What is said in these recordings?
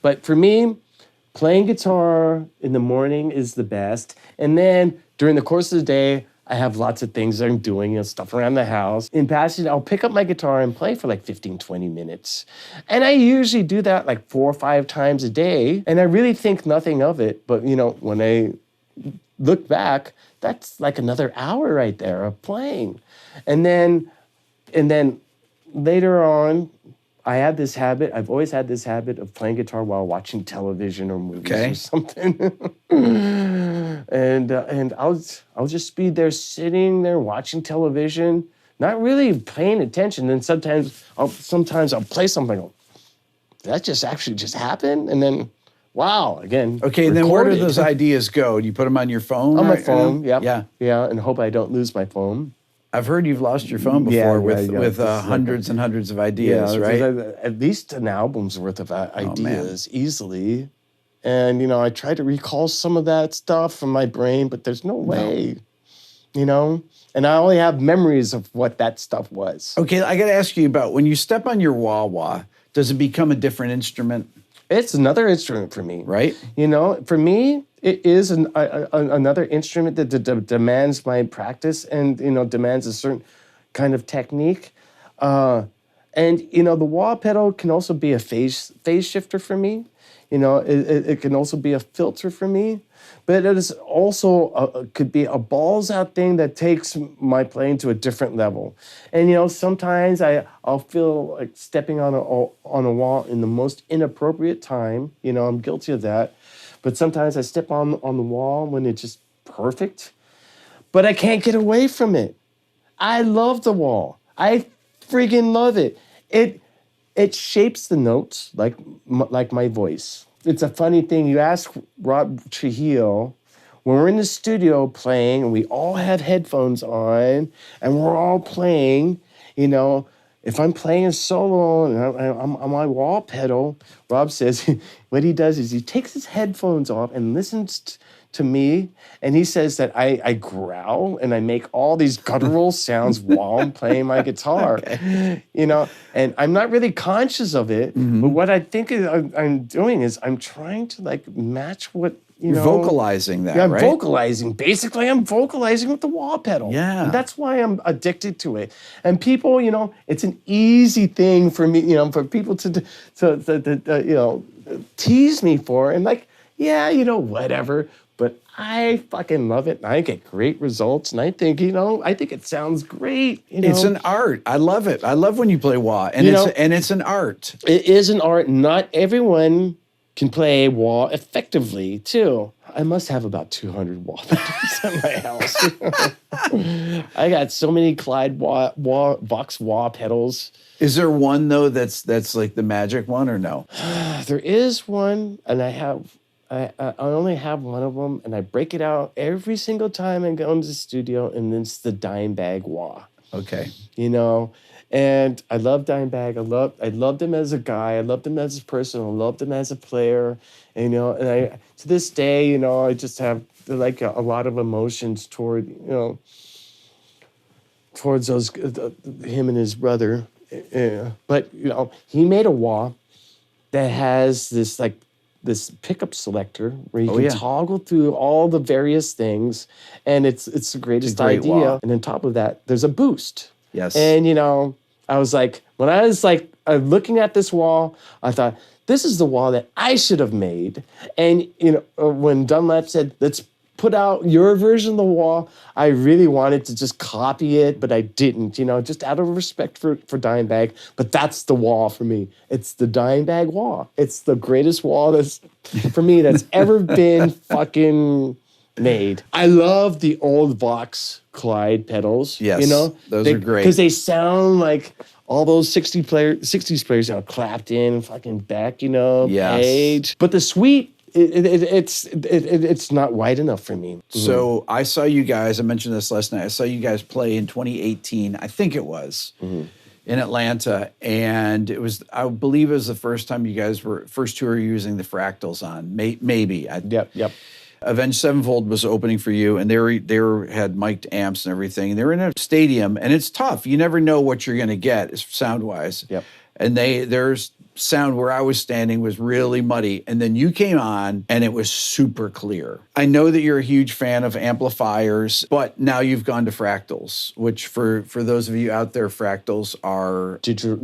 But for me, playing guitar in the morning is the best. And then during the course of the day, I have lots of things that I'm doing, stuff around the house. In passing, I'll pick up my guitar and play for like 15, 20 minutes. And I usually do that like 4 or 5 times a day. And I really think nothing of it. But, when I look back, that's like another hour right there of playing. And then later on, I had this habit. I've always had this habit of playing guitar while watching television or movies or something. and I'll just be there sitting there watching television, not really paying attention. And sometimes I'll play something. Did that actually just happen? And then, wow, again. Okay, and then where do those ideas go? Do you put them on your phone? On my phone, yep. Yeah, and hope I don't lose my phone. I've heard you've lost your phone before with hundreds and hundreds of ideas, right? At least an album's worth of ideas, easily. And, I try to recall some of that stuff from my brain, but there's no way, And I only have memories of what that stuff was. Okay, I got to ask you about when you step on your wah-wah, does it become a different instrument? It's another instrument for me. Right. For me, it is another instrument that demands my practice and, demands a certain kind of technique. And, the wah pedal can also be a phase shifter for me. It can also be a filter for me. But it is also could be a balls out thing that takes my playing to a different level. And sometimes I'll feel like stepping on a wall in the most inappropriate time. I'm guilty of that. But sometimes I step on the wall when it's just perfect. But I can't get away from it. I love the wall. I freaking love it. It shapes the notes like my voice. It's a funny thing. You ask Rob Trujillo, when we're in the studio playing and we all have headphones on and we're all playing, if I'm playing a solo and I'm on my wall pedal, Rob says what he does is he takes his headphones off and listens to me, and he says that I growl and I make all these guttural sounds while I'm playing my guitar, and I'm not really conscious of it, but what I think I'm doing is I'm trying to match what, You're vocalizing that, I'm right? vocalizing. Basically, I'm vocalizing with the wah pedal. Yeah. And that's why I'm addicted to it. And people, it's an easy thing for me, for people to tease me for. And whatever. But I fucking love it. And I get great results. And I think, it sounds great. It's an art. I love it. I love when you play wah. And it's an art. It is an art. Not everyone can play wah effectively, too. I must have about 200 wah pedals at my house. I got so many Kline Vox wah pedals. Is there one, though, that's like the magic one, or no? There is one, and I only have one of them, and I break it out every single time I go into the studio, and it's the dime bag wah. Okay. And I love Dimebag. I loved him as a guy. I loved him as a person. I loved him as a player. And I to this day, I just have like a lot of emotions toward towards those him and his brother. But he made a wah that has this pickup selector where you can toggle through all the various things, and it's the greatest idea. Wah. And on top of that, there's a boost. Yes. And I was like, when I was looking at this wall, I thought, this is the wall that I should have made. And when Dunlap said, let's put out your version of the wall, I really wanted to just copy it, but I didn't, just out of respect for Dimebag. But that's the wall for me. It's the Dimebag wall. It's the greatest wall that's ever been fucking made. I love the old Vox Clyde pedals. Yes, those are great. Because they sound like all those 60s players, Clapton, fucking Beck, Page. But the Sweet, it's not wide enough for me. So I saw you guys, I mentioned this last night, I saw you guys play in 2018, I think it was, in Atlanta. And I believe it was the first time you guys first tour using the fractals on, maybe. Yep. Avenged Sevenfold was opening for you, and they had mic'd amps and everything. And they're in a stadium, and it's tough. You never know what you're going to get sound-wise. Yep. And there's sound where I was standing was really muddy. And then you came on and it was super clear. I know that you're a huge fan of amplifiers, but now you've gone to fractals, which for those of you out there, fractals are digital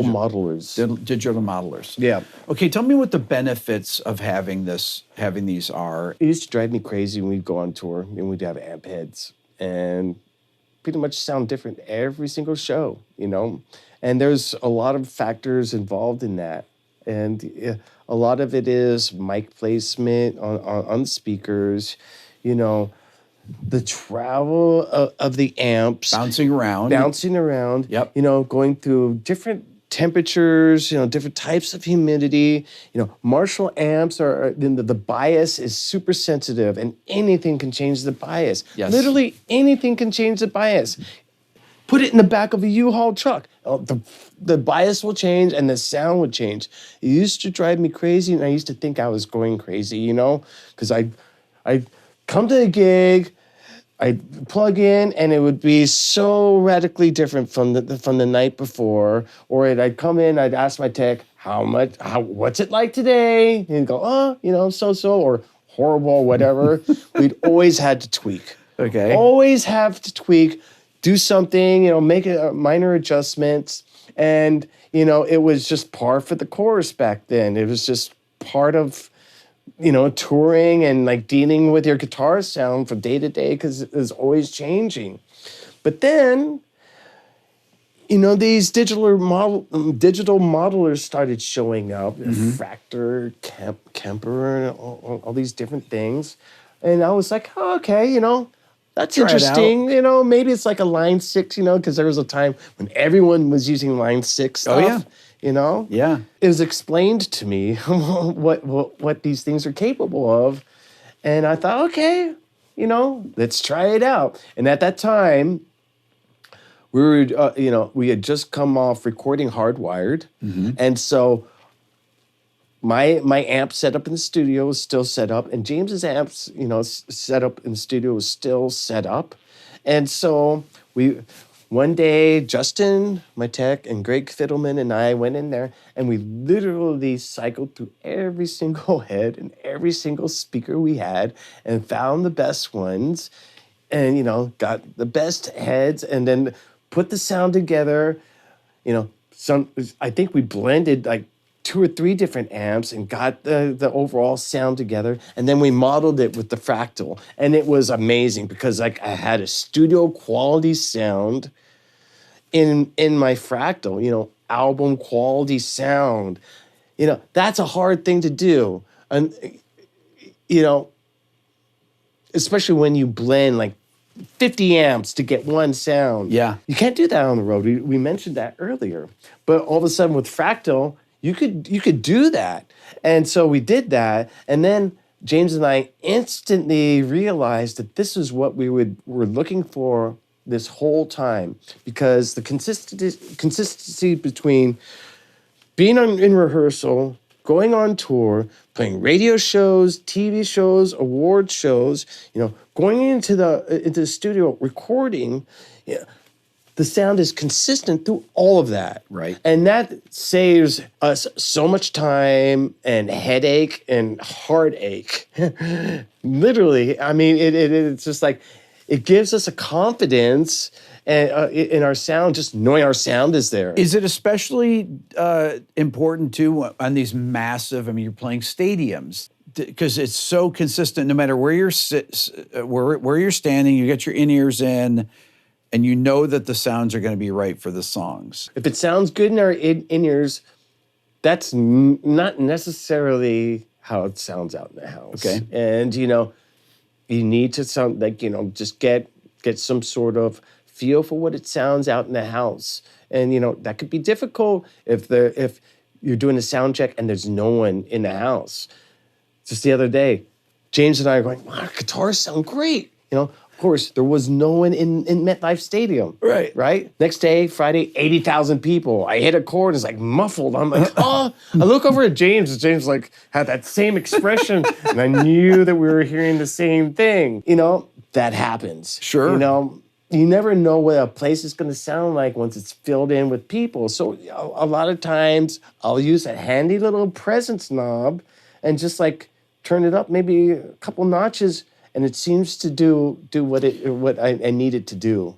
modelers. Digital modelers. Yeah. Okay, tell me what the benefits of having these are. It used to drive me crazy when we'd go on tour and we'd have amp heads and pretty much sound different every single show, you know? And there's a lot of factors involved in that. And a lot of it is mic placement on speakers, you know, the travel of the amps. Bouncing around. Yep. You know, going through different temperatures, you know, different types of humidity. You know, Marshall amps the bias is super sensitive and anything can change the bias. Yes. Literally anything can change the bias. Put it in the back of a U-Haul truck. The bias will change and the sound would change. It used to drive me crazy and I used to think I was going crazy, you know? Because I'd come to a gig, I'd plug in and it would be so radically different from the night before. Or I'd come in, I'd ask my tech, what's it like today? And he'd go, oh, you know, so-so, or horrible, whatever. We'd always had to tweak. Okay. Always have to tweak. Do something, you know, make minor adjustments. And, you know, it was just par for the course back then. It was just part of, you know, touring and like dealing with your guitar sound from day to day because it was always changing. But then, you know, these digital modelers started showing up, Fractor, Kemper, and all these different things. And I was like, oh, okay, you know, that's interesting. You know, maybe it's like a Line 6, you know, because there was a time when everyone was using Line 6 stuff. Oh, yeah. You know? Yeah. It was explained to me what these things are capable of. And I thought, okay, you know, let's try it out. And at that time, we were, you know, we had just come off recording Hardwired. And so my amp setup in the studio was still set up, and James's amps, you know, setup in the studio was still set up. And so one day, Justin, my tech, and Greg Fiddleman and I went in there, and we literally cycled through every single head and every single speaker we had and found the best ones and, you know, got the best heads and then put the sound together. You know, I think we blended like 2 or 3 different amps and got the overall sound together. And then we modeled it with the Fractal. And it was amazing because like I had a studio quality sound in my Fractal, you know, album quality sound. You know, that's a hard thing to do. And, you know, especially when you blend like 50 amps to get one sound. Yeah. You can't do that on the road. We mentioned that earlier. But all of a sudden with Fractal, you could do that. And so we did that. And then James and I instantly realized that this is what we were looking for this whole time, because the consistency between being in rehearsal, going on tour, playing radio shows, TV shows, award shows, you know, going into the studio recording, yeah, the sound is consistent through all of that. Right. And that saves us so much time and headache and heartache. Literally, I mean, it's just like, it gives us a confidence in our sound, just knowing our sound is there. Is it especially important too on these massive, I mean, you're playing stadiums, because it's so consistent no matter where you're where you're standing, you get your in-ears in, and you know that the sounds are going to be right for the songs. If it sounds good in our in-ears, that's not necessarily how it sounds out in the house. Okay. And, you know, you need to sound like, you know, just get some sort of feel for what it sounds out in the house. And, you know, that could be difficult if you're doing a sound check and there's no one in the house. Just the other day, James and I are going, wow, our guitars sound great. You know, of course, there was no one in MetLife Stadium. Right? Next day, Friday, 80,000 people. I hit a chord, it's like muffled. I'm like, oh. I look over at James, and James like had that same expression. And I knew that we were hearing the same thing. You know, that happens. Sure. You know, you never know what a place is going to sound like once it's filled in with people. So a lot of times I'll use a handy little presence knob and just like turn it up maybe a couple notches, and it seems to do what I need it to do.